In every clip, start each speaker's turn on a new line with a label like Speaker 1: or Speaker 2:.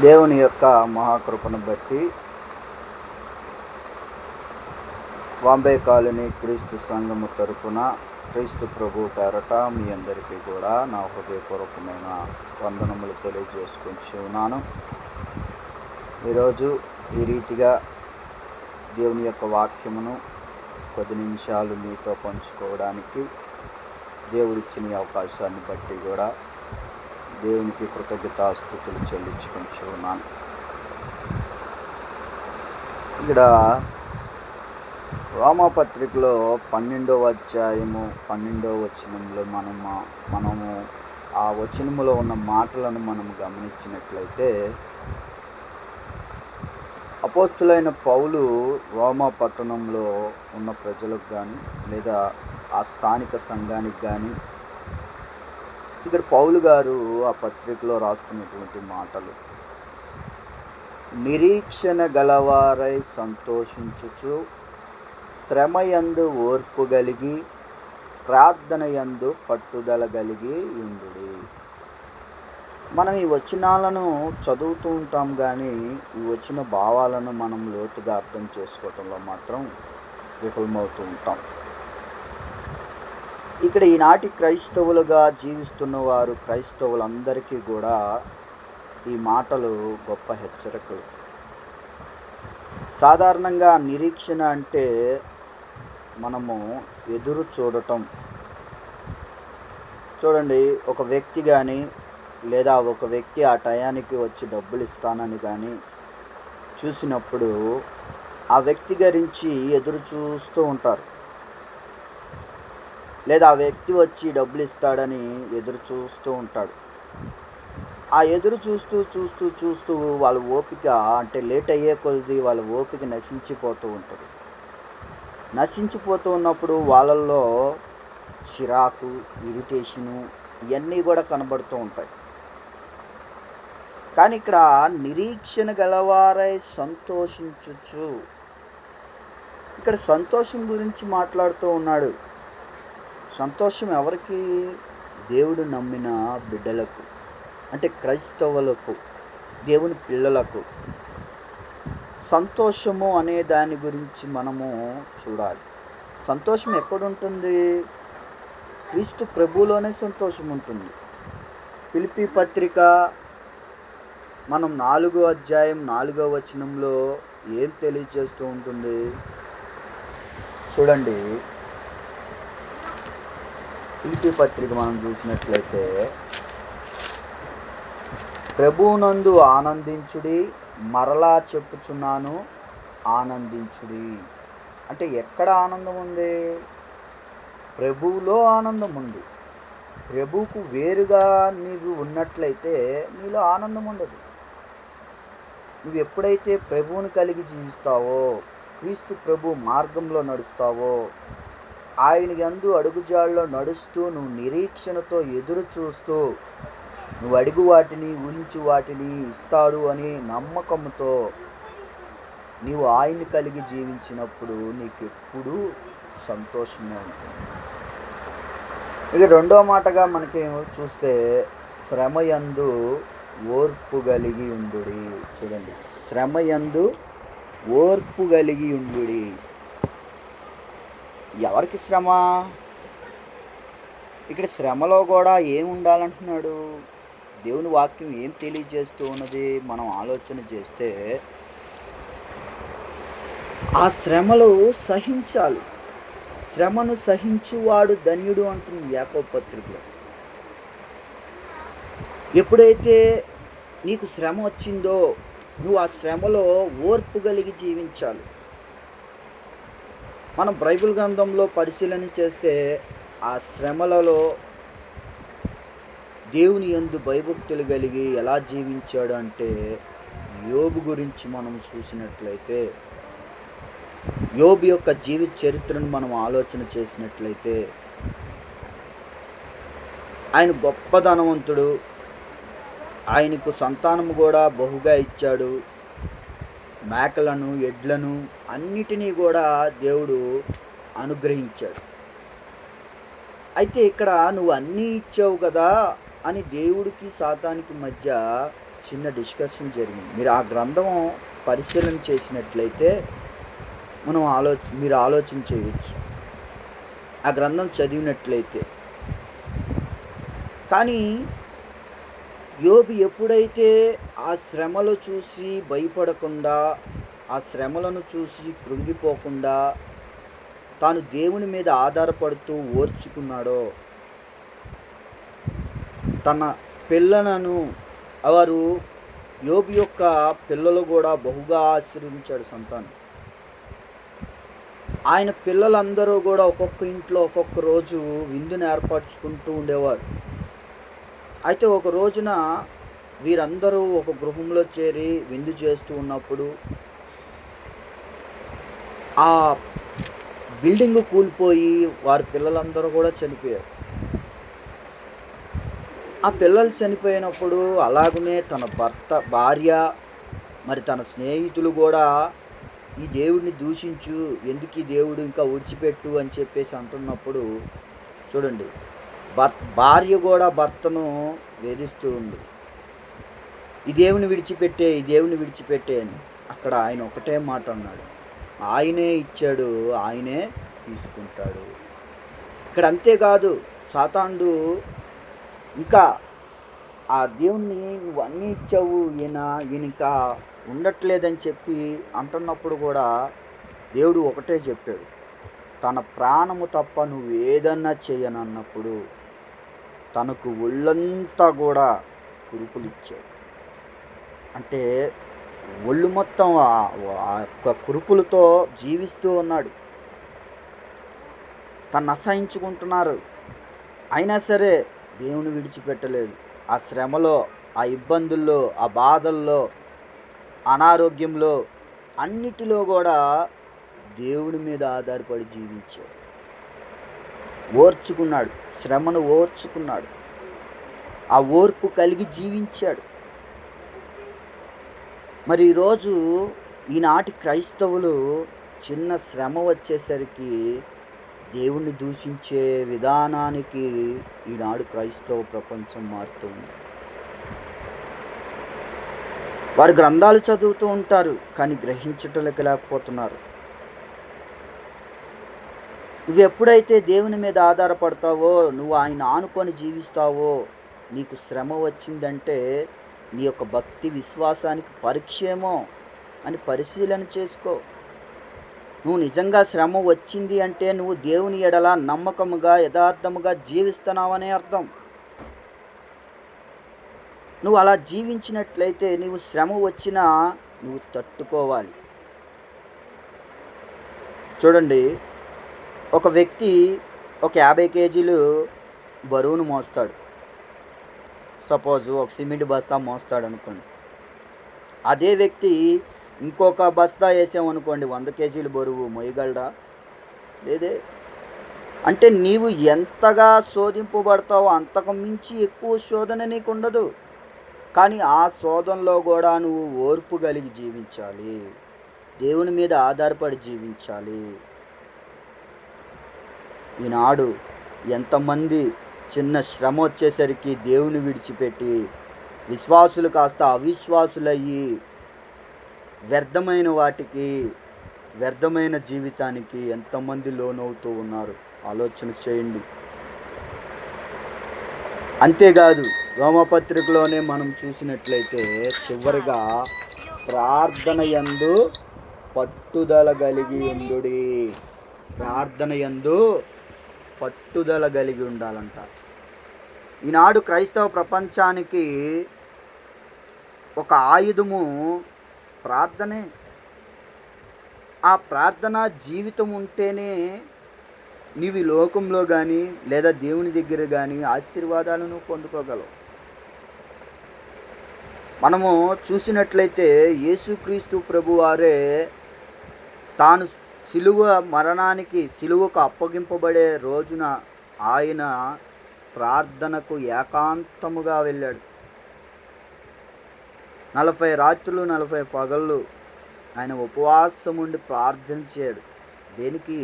Speaker 1: దేవుని యొక్క మహాకృపను బట్టి బాంబే కాలనీ క్రీస్తు సంఘము తరపున క్రీస్తు ప్రభు పేరట మీ అందరికీ కూడా నా హృదయపూర్వకమైన వందనములు తెలియజేసుకుంటూ ఉన్నాను. ఈరోజు ఈ రీతిగా దేవుని యొక్క వాక్యమును కొద్ది నిమిషాలు మీతో పంచుకోవడానికి దేవుడిచ్చిన ఈ అవకాశాన్ని బట్టి కూడా దేవునికి కృతజ్ఞతాస్తుతులు చెల్లించుకుంటూ ఉన్నాను. ఇక్కడ రోమాపత్రికలో 12వ అధ్యాయము 12వ వచనంలో మనము ఆ వచనములో ఉన్న మాటలను మనం గమనించినట్లయితే, అపోస్తులైన పౌలు రోమా పట్టణంలో ఉన్న ప్రజలకు కానీ లేదా ఆ స్థానిక సంఘానికి కానీ ఇక్కడ పౌలు గారు ఆ పత్రికలో రాస్తున్నటువంటి మాటలు, నిరీక్షణ గలవారై సంతోషించుచు శ్రమయందు ఓర్పు కలిగి ప్రార్థన యందు పట్టుదల కలిగి ఉండుడి. మనం ఈ వచనాలను చదువుతూ ఉంటాం, కానీ ఈ వచ్చిన భావాలను మనం లోతుగా అర్థం చేసుకోవటంలో మాత్రం విఫలమవుతూ ఉంటాం. ఇక్కడ ఈనాటి క్రైస్తవులుగా జీవిస్తున్న వారు క్రైస్తవులందరికీ కూడా ఈ మాటలు గొప్ప హెచ్చరికలు. సాధారణంగా నిరీక్షణ అంటే మనము ఎదురు చూడటం. చూడండి, ఒక వ్యక్తి కానీ లేదా ఒక వ్యక్తి ఆ టయానికి వచ్చి డబ్బులు ఇస్తానని కానీ చూసినప్పుడు ఆ వ్యక్తి గురించి ఎదురు చూస్తూ ఉంటారు, లేదా ఆ వ్యక్తి వచ్చి డబ్బులు ఇస్తాడని ఎదురు చూస్తూ ఉంటాడు. ఆ ఎదురు చూస్తూ చూస్తూ చూస్తూ వాళ్ళ ఓపిక, అంటే లేట్ అయ్యే కొద్ది వాళ్ళ ఓపిక నశించిపోతూ ఉంటుంది. నశించిపోతూ ఉన్నప్పుడు వాళ్ళల్లో చిరాకు, ఇరిటేషను ఇవన్నీ కూడా కనబడుతూ ఉంటాయి. కానీ ఇక్కడ నిరీక్షణ గలవారై సంతోషించుచు, ఇక్కడ సంతోషం గురించి మాట్లాడుతూ ఉన్నాడు. సంతోషం ఎవరికి? దేవుడు నమ్మిన బిడ్డలకు, అంటే క్రైస్తవులకు, దేవుని పిల్లలకు. సంతోషము అనే దాని గురించి మనము చూడాలి. సంతోషం ఎక్కడుంటుంది? క్రీస్తు ప్రభువులోనే సంతోషం ఉంటుంది. ఫిలిప్పీ పత్రిక మనం 4వ అధ్యాయం 4వ వచనంలో ఏం తెలియజేస్తూ ఉంటుంది చూడండి. ఫిలిప్పీ పత్రిక మనం చూసినట్లయితే, ప్రభువునందు ఆనందించుడి, మరలా చెప్పుచున్నాను ఆనందించుడి. అంటే ఎక్కడ ఆనందం ఉంది? ప్రభువులో ఆనందం ఉంది. ప్రభువుకు వేరుగా నీవు ఉన్నట్లయితే నీలో ఆనందం ఉండదు. నువ్వు ఎప్పుడైతే ప్రభువుని కలిగి జీవిస్తావో, క్రీస్తు ప్రభు మార్గంలో నడుస్తావో, ఆయన యందు అడుగుజాడలో నడుస్తూ నువ్వు నిరీక్షణతో ఎదురు చూస్తూ నువ్వు అడుగు వాటిని, ఊహించు వాటిని ఇస్తాడు అని నమ్మకంతో నీవు ఆయన్ని కలిగి జీవించినప్పుడు నీకు ఎప్పుడూ సంతోషమే ఉంటుంది. ఇక రెండో మాటగా మనకి చూస్తే, శ్రమయందు ఓర్పు కలిగి ఉండుడి. చూడండి, శ్రమయందు ఓర్పు కలిగి ఉండుడి. ఎవరికి శ్రమ? ఇక్కడ శ్రమలో కూడా ఏం ఉండాలంటున్నాడు? దేవుని వాక్యం ఏం తెలియజేస్తూ ఉన్నది? మనం ఆలోచన చేస్తే, ఆ శ్రమలు సహించాలి. శ్రమను సహించువాడు ధన్యుడు అంటుంది యాకోబు పత్రికలో. ఎప్పుడైతే నీకు శ్రమ వచ్చిందో నువ్వు ఆ శ్రమలో ఓర్పు కలిగి జీవించాలి. మనం బైబిల్ గ్రంథంలో పరిశీలన చేస్తే, ఆ శ్రమలలో దేవుని యందు భయభక్తులు కలిగి ఎలా జీవించాడు అంటే, యోబు గురించి మనం చూసినట్లయితే, యోబు యొక్క జీవిత చరిత్రను మనం ఆలోచన చేసినట్లయితే, ఆయన గొప్ప ధనవంతుడు. ఆయనకు సంతానము కూడా బహుగా ఇచ్చాడు. మేకలను, ఎడ్లను అన్నిటినీ కూడా దేవుడు అనుగ్రహించాడు. అయితే ఇక్కడ నువ్వు అన్నీ ఇచ్చావు కదా అని దేవుడికి సాతానికి మధ్య చిన్న డిస్కషన్ జరిగింది. మీరు ఆ గ్రంథం పరిశీలన చేసినట్లయితే మీరు ఆలోచన చేయొచ్చు ఆ గ్రంథం చదివినట్లయితే. కానీ యోబు ఎప్పుడైతే ఆ శ్రమలు చూసి భయపడకుండా, ఆ శ్రమలను చూసి కృంగిపోకుండా తాను దేవుని మీద ఆధారపడుతూ ఓర్చుకున్నాడో, తన పిల్లలను వారు యోబు యొక్క పిల్లలు కూడా బహుగా ఆశీర్వదించాడు సంతానం. ఆయన పిల్లలందరూ కూడా ఒక్కొక్క ఇంట్లో ఒక్కొక్క రోజు విందును ఏర్పరచుకుంటూ ఉండేవారు. అయితే ఒక రోజున వీరందరూ ఒక గృహంలో చేరి విందు చేస్తూ ఉన్నప్పుడు ఆ బిల్డింగ్ కూలిపోయి వారి పిల్లలందరూ కూడా చనిపోయారు. ఆ పిల్లలు చనిపోయినప్పుడు అలాగనే తన భార్య మరి తన స్నేహితులు కూడా ఈ దేవుడిని దూషించు, ఎందుకు ఈ దేవుడు ఇంకా విడిచిపెట్టు అని చెప్పేసి అంటున్నప్పుడు చూడండి, భార్య కూడా భర్తను వేధిస్తూ ఉంది, ఈ దేవుని విడిచిపెట్టే అని. అక్కడ ఆయన ఒకటే మాట అన్నాడు, ఆయనే ఇచ్చాడు, ఆయనే తీసుకుంటాడు. ఇక్కడ అంతేకాదు, సాతానుడు ఇంకా ఆ దేవుణ్ణి నువ్వు అన్నీ ఇచ్చావు, ఈయన ఇంకా ఉండట్లేదని చెప్పి అంటున్నప్పుడు కూడా దేవుడు ఒకటే చెప్పాడు, తన ప్రాణము తప్ప నువ్వు ఏదన్నా చేయనన్నప్పుడు తనకు ఒళ్ళంతా కూడా కురుపులు ఇచ్చాడు. అంటే ఒళ్ళు మొత్తం ఆ యొక్క కురుపులతో జీవిస్తూ ఉన్నాడు. తను అసహించుకుంటున్నారు, అయినా సరే దేవుని విడిచిపెట్టలేదు. ఆ శ్రమలో, ఆ ఇబ్బందుల్లో, ఆ బాధల్లో, అనారోగ్యంలో, అన్నిటిలో కూడా దేవుని మీద ఆధారపడి జీవించాడు. ఓర్చుకున్నాడు, శ్రమను ఓర్చుకున్నాడు, ఆ ఓర్పు కలిగి జీవించాడు. మరి ఈరోజు ఈనాటి క్రైస్తవులు చిన్న శ్రమ వచ్చేసరికి దేవుణ్ణి దూషించే విధానానికి ఈనాడు క్రైస్తవ ప్రపంచం మారుతుంది. వారు గ్రంథాలు చదువుతూ ఉంటారు, కానీ గ్రహించటంలోకి లేకపోతున్నారు. నువ్వు ఎప్పుడైతే దేవుని మీద ఆధారపడతావో, నువ్వు ఆయన ఆనుకొని జీవిస్తావో, నీకు శ్రమ వచ్చిందంటే నీ యొక్క భక్తి విశ్వాసానికి పరీక్షేమో అని పరిశీలన చేసుకో. నువ్వు నిజంగా శ్రమ వచ్చింది అంటే నువ్వు దేవుని ఎడల నమ్మకముగా యథార్థముగా జీవిస్తున్నావనే అర్థం. నువ్వు అలా జీవించినట్లయితే నీవు శ్రమ వచ్చినా నువ్వు తట్టుకోవాలి. చూడండి, ఒక వ్యక్తి ఒక 50 కేజీలు బరువును మోస్తాడు. సపోజు ఒక సిమెంట్ బస్తా మోస్తాడు అనుకోండి. అదే వ్యక్తి ఇంకొక బస్తా వేసామనుకోండి, 100 కేజీలు బరువు మోయగలడా? లేదే. అంటే నీవు ఎంతగా శోధింపబడతావో అంతకు మించి ఎక్కువ శోధన నీకు ఉండదు. కానీ ఆ శోధనలో కూడా నువ్వు ఓర్పు కలిగి జీవించాలి, దేవుని మీద ఆధారపడి జీవించాలి. ఈనాడు ఎంతమంది చిన్న శ్రమ వచ్చేసరికి దేవుని విడిచిపెట్టి విశ్వాసులు కాస్త అవిశ్వాసులయ్యి వ్యర్థమైన వాటికి, వ్యర్థమైన జీవితానికి ఎంతమంది లోనవుతూ ఉన్నారు ఆలోచన చేయండి. అంతేకాదు, రోమపత్రికలోనే మనం చూసినట్లయితే చివరిగా ప్రార్థన యందు పట్టుదల కలిగి ఉండుడి. ప్రార్థన యందు పట్టుదల కలిగి ఉండాలంట. ఈనాడు క్రైస్తవ ప్రపంచానికి ఒక ఆయుధము ప్రార్థనే. ఆ ప్రార్థన జీవితం ఉంటేనే నీవు ఈ లోకంలో కానీ లేదా దేవుని దగ్గర కానీ ఆశీర్వాదాలను పొందుకోగలవు. మనము చూసినట్లయితే యేసుక్రీస్తు ప్రభువారే తాను సిలువకు అప్పగింపబడే రోజున ఆయన ప్రార్థనకు ఏకాంతముగా వెళ్ళాడు. 40 రాత్రులు 40 పగళ్ళు ఆయన ఉపవాసం ఉండి ప్రార్థన చేయడు. దేనికి?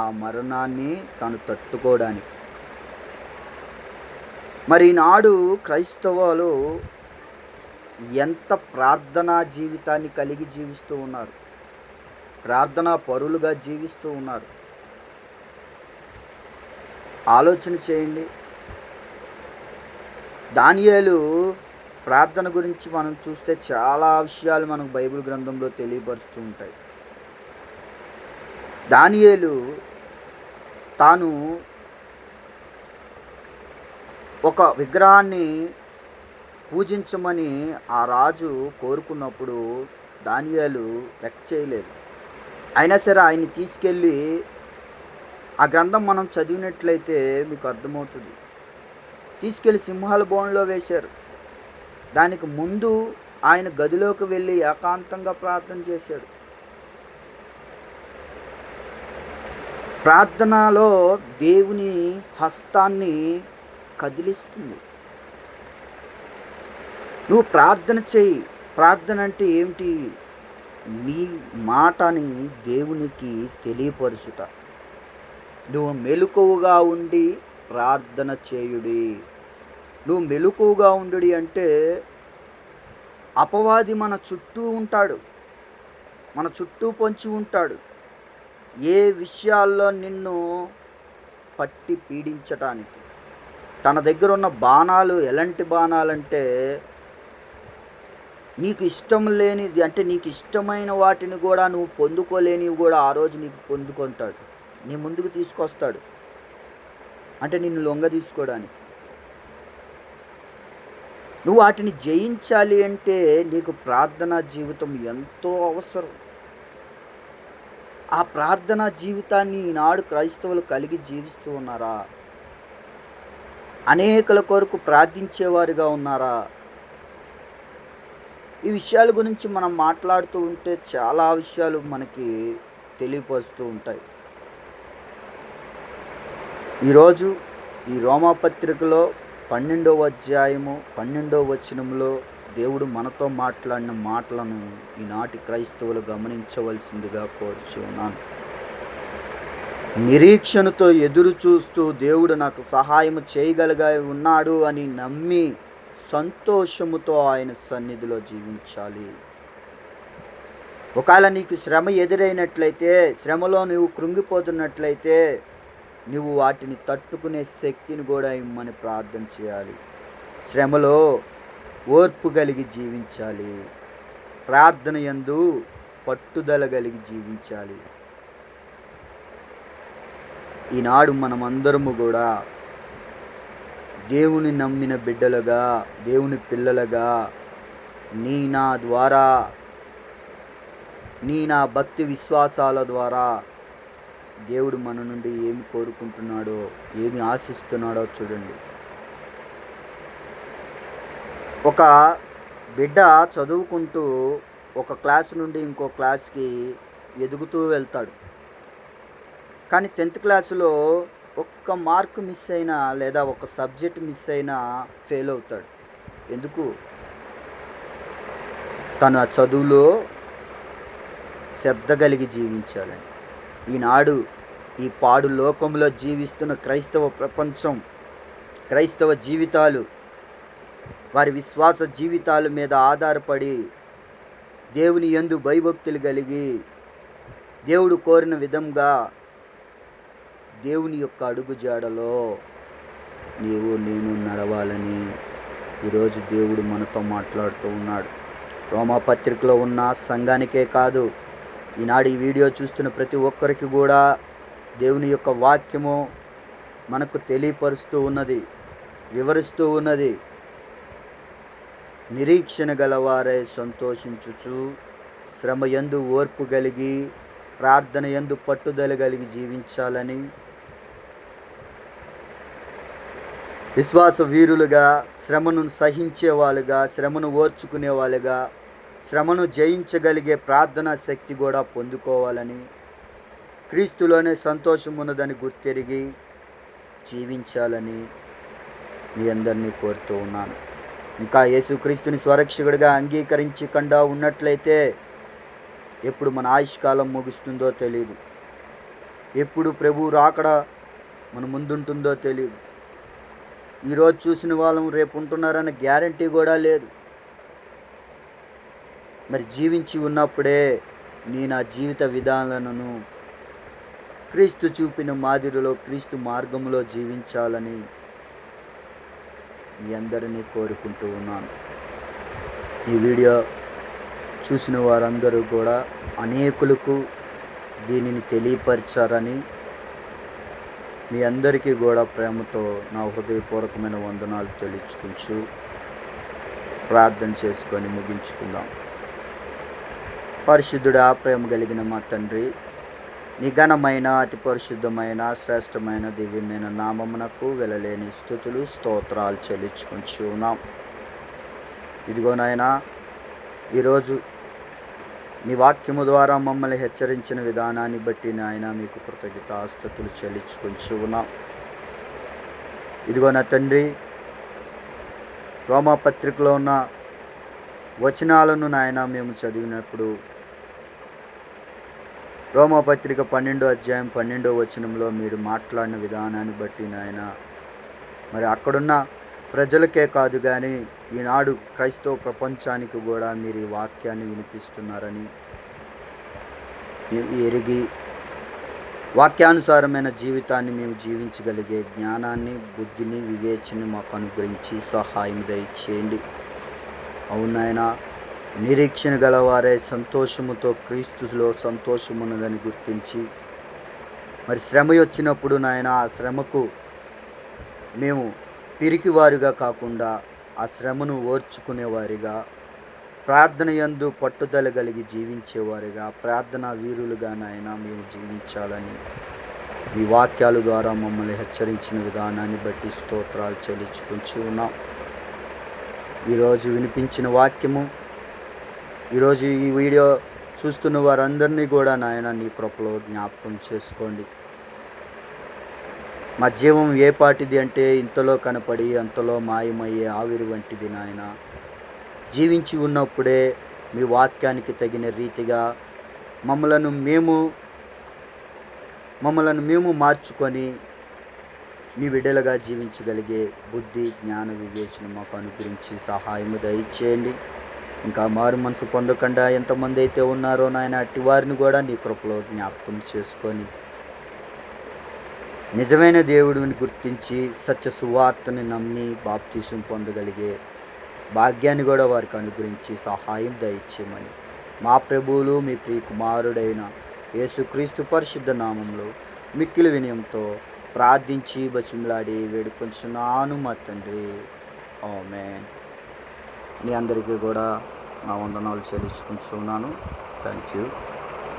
Speaker 1: ఆ మరణాన్ని తను తట్టుకోవడానికి. మరి ఈనాడు క్రైస్తవులు ఎంత ప్రార్థనా జీవితాన్ని కలిగి జీవిస్తూ ఉన్నారు, ప్రార్థనా పరులుగా జీవిస్తూ ఉన్నారు. ఆలోచన చేయండి. దానియేలు ప్రార్థన గురించి మనం చూస్తే చాలా విషయాలు మనకు బైబిల్ గ్రంథంలో తెలియపరుస్తూ ఉంటాయి. దానియేలు తాను ఒక విగ్రహాన్ని పూజించమని ఆ రాజు కోరుకున్నప్పుడు దానియేలు లెక్క చేయలేదు. అయినా సరే ఆయన్ని తీసుకెళ్ళి ఆ గ్రంథం మనం చదివినట్లయితే మీకు అర్థమవుతుంది. తీసుకెళ్ళి సింహాల బోన్లో వేశారు. దానికి ముందు ఆయన గదిలోకి వెళ్ళి ఏకాంతంగా ప్రార్థన చేశాడు. ప్రార్థనలో దేవుని హస్తాన్ని కదిలిస్తుంది. నువ్వు ప్రార్థన చేయి. ప్రార్థన అంటే ఏమిటి? నీ మాటని దేవునికి తెలియపరుచుట. నువ్వు మెలకువగా ఉండి ప్రార్థన చేయుడి. నువ్వు మెలకువగా ఉండుడి అంటే అపవాది మన చుట్టూ ఉంటాడు, మన చుట్టూ పొంచి ఉంటాడు. ఏ విషయాల్లో నిన్ను పట్టి పీడించటానికి తన దగ్గర ఉన్న బాణాలు ఎలాంటి బాణాలంటే, నీకు ఇష్టం లేనిది అంటే నీకు ఇష్టమైన వాటిని కూడా నువ్వు పొందుకోలేనివి కూడా ఆ రోజు నీకు పొందుకుంటాడు, నీ ముందుకు తీసుకొస్తాడు. అంటే నిన్ను లొంగ తీసుకోవడానికి. నువ్వు వాటిని జయించాలి అంటే నీకు ప్రార్థనా జీవితం ఎంతో అవసరం. ఆ ప్రార్థనా జీవితాన్ని ఈనాడు క్రైస్తవులు కలిగి జీవిస్తూ ఉన్నారా? అనేకుల కొరకు ప్రార్థించేవారుగా ఉన్నారా? ఈ విషయాల గురించి మనం మాట్లాడుతూ ఉంటే చాలా విషయాలు మనకి తెలియపరుస్తూ ఉంటాయి. ఈరోజు ఈ రోమాపత్రికలో 12వ అధ్యాయము 12వ వచనంలో దేవుడు మనతో మాట్లాడిన మాటలను ఈనాటి క్రైస్తవులు గమనించవలసిందిగా కోరుచున్నాను. నిరీక్షణతో ఎదురు చూస్తూ దేవుడు నాకు సహాయం చేయగలిగా ఉన్నాడు అని నమ్మి సంతోషముతో ఆయన సన్నిధిలో జీవించాలి. ఒకవేళ నీకు శ్రమ ఎదురైనట్లయితే, శ్రమలో నువ్వు కృంగిపోతున్నట్లయితే, నువ్వు వాటిని తట్టుకునే శక్తిని కూడా ఇమ్మని ప్రార్థన చేయాలి. శ్రమలో ఓర్పు కలిగి జీవించాలి. ప్రార్థన యందు పట్టుదల కలిగి జీవించాలి. ఈనాడు మనమందరము కూడా దేవుని నమ్మిన బిడ్డలుగా, దేవుని పిల్లలుగా, నీ నా భక్తి విశ్వాసాల ద్వారా దేవుడు మన నుండి ఏమి కోరుకుంటున్నాడో, ఏమి ఆశిస్తున్నాడో చూడండి. ఒక బిడ్డ చదువుకుంటూ ఒక క్లాస్ నుండి ఇంకో క్లాస్కి ఎదుగుతూ వెళ్తాడు. కానీ 10th క్లాసులో ఒక్క మార్క్ మిస్ అయినా లేదా ఒక సబ్జెక్ట్ మిస్ అయినా ఫెయిల్ అవుతాడు. ఎందుకు? తను ఆ చదువులో శ్రద్ధ కలిగి జీవించాలని. ఈనాడు ఈ పాడు లోకంలో జీవిస్తున్న క్రైస్తవ ప్రపంచం, క్రైస్తవ జీవితాలు వారి విశ్వాస జీవితాల మీద ఆధారపడి దేవుని యందు భయభక్తులు కలిగి దేవుడు కోరిన విధంగా దేవుని యొక్క అడుగుజాడలో నేను నడవాలని ఈరోజు దేవుడు మనతో మాట్లాడుతూ ఉన్నాడు. రోమాపత్రికలో ఉన్న సంఘానికే కాదు, ఈనాడు ఈ వీడియో చూస్తున్న ప్రతి ఒక్కరికి కూడా దేవుని యొక్క వాక్యము మనకు తెలియపరుస్తూ ఉన్నది, వివరిస్తూ ఉన్నది. నిరీక్షణ గలవారై సంతోషించుచు, శ్రమ యందు ఓర్పు కలిగి, ప్రార్థన యందు పట్టుదల కలిగి జీవించాలని, విశ్వాస వీరులుగా, శ్రమను సహించేవాళ్ళుగా, శ్రమను ఓర్చుకునే వాళ్ళుగా, శ్రమను జయించగలిగే ప్రార్థనా శక్తి కూడా పొందుకోవాలని, క్రీస్తులోనే సంతోషం ఉన్నదని గుర్తెరిగి జీవించాలని మీ అందరినీ కోరుతూ ఉన్నాను. ఇంకా యేసుక్రీస్తుని స్వరక్షకుడిగా అంగీకరించకుండా ఉన్నట్లయితే ఎప్పుడు మన ఆయుష్కాలం ముగుస్తుందో తెలియదు, ఎప్పుడు ప్రభు రాకడ మన ముందుంటుందో తెలియదు. ఈరోజు చూసిన వాళ్ళం రేపు ఉంటున్నారన్న గ్యారంటీ కూడా లేదు. మరి జీవించి ఉన్నప్పుడే నా జీవిత విధానాలను క్రీస్తు చూపిన మాదిరిలో క్రీస్తు మార్గంలో జీవించాలని మీ అందరినీ కోరుకుంటూ ఉన్నాను. ఈ వీడియో చూసిన వారందరూ కూడా అనేకులకు దీనిని తెలియపరిచారని మీ అందరికీ కూడా ప్రేమతో నా హృదయపూర్వకమైన వందనాలు తెలియచుకుంటూ ప్రార్థన చేసుకొని ముగించుకుందాం. పరిశుద్ధుడా, ప్రేమ కలిగిన మా తండ్రి, నీ ఘనమైన అతి పరిశుద్ధమైన శ్రేష్టమైన దివ్యమైన నామమునకు వెలలేని స్తుతులు స్తోత్రాలు చెల్లించుకుంటూ ఉన్నాం. ఇదిగో నాయనా, ఈరోజు నీ వాక్యము ద్వారా మమ్మల్ని హెచ్చరించిన విధానాన్ని బట్టి నాయన మీకు కృతజ్ఞతాస్తుతులు చెల్లించుకుంటూ ఉన్నాం. ఇదిగో నా తండ్రి, రోమాపత్రికలో ఉన్న వచనాలను నాయన మేము చదివినప్పుడు రోమాపత్రిక 12వ అధ్యాయం 12వ వచనంలో మీరు మాట్లాడిన విధానాన్ని బట్టి నాయన, మరి అక్కడున్న ప్రజలకే కాదు కానీ ఈనాడు క్రైస్తవ ప్రపంచానికి కూడా మీరు ఈ వాక్యాన్ని వినిపిస్తున్నారని మేము ఎరిగి వాక్యానుసారమైన జీవితాన్ని మేము జీవించగలిగే జ్ఞానాన్ని, బుద్ధిని, వివేచనని మాకు అనుగ్రహించి సహాయం దయచేయండి. అవునాయన, నిరీక్షణ గలవారే సంతోషముతో క్రీస్తులో సంతోషమున్నదని గుర్తించి మరి శ్రమ వచ్చినప్పుడు నాయన ఆ శ్రమకు మేము పిరికివారిగా కాకుండా ఆ శ్రమను ఓర్చుకునేవారిగా, ప్రార్థన యందు పట్టుదల కలిగి జీవించేవారిగా, ప్రార్థనా వీరులుగా నాయన మేము జీవించాలని ఈ వాక్యాల ద్వారా మమ్మల్ని హెచ్చరించిన విధానాన్ని బట్టి స్తోత్రాలు చెల్లించుకుంటూ ఉన్నాం. ఈరోజు వినిపించిన వాక్యము, ఈరోజు ఈ వీడియో చూస్తున్న వారందరినీ కూడా నాయన నీ కృపలో జ్ఞాపకం చేసుకోండి. మా జీవం ఏ పాటిది అంటే ఇంతలో కనపడి అంతలో మాయమయ్యే ఆవిరి వంటిది నాయన. జీవించి ఉన్నప్పుడే మీ వాక్యానికి తగిన రీతిగా మమ్మలను మేము మార్చుకొని మీ బిడ్డలుగా జీవించగలిగే బుద్ధి, జ్ఞాన, వివేచన మాకు అనుగ్రహించి సహాయము దయచేయండి. ఇంకా మారు మనసు పొందకుండా ఎంతమంది అయితే ఉన్నారో నాయన, అట్టి వారిని కూడా నీ కృపలో జ్ఞాపకం చేసుకొని నిజమైన దేవుడిని గుర్తించి సత్య సువార్తని నమ్మి బాప్తిసం పొందగలిగే భాగ్యాన్ని కూడా వారికి అనుగ్రహించి సహాయం దయచేయమని మా ప్రభువులు మీ ప్రియ కుమారుడైన యేసుక్రీస్తు పరిశుద్ధ నామంలో మిక్కిలి వినయంతో ప్రార్థించి బతిమలాడి వేడుకొంచున్నాను మా తండ్రి. ఆమేన్. మీ అందరికీ కూడా నా వందనాలు చెల్లించుకుంటున్నాను. Thank you.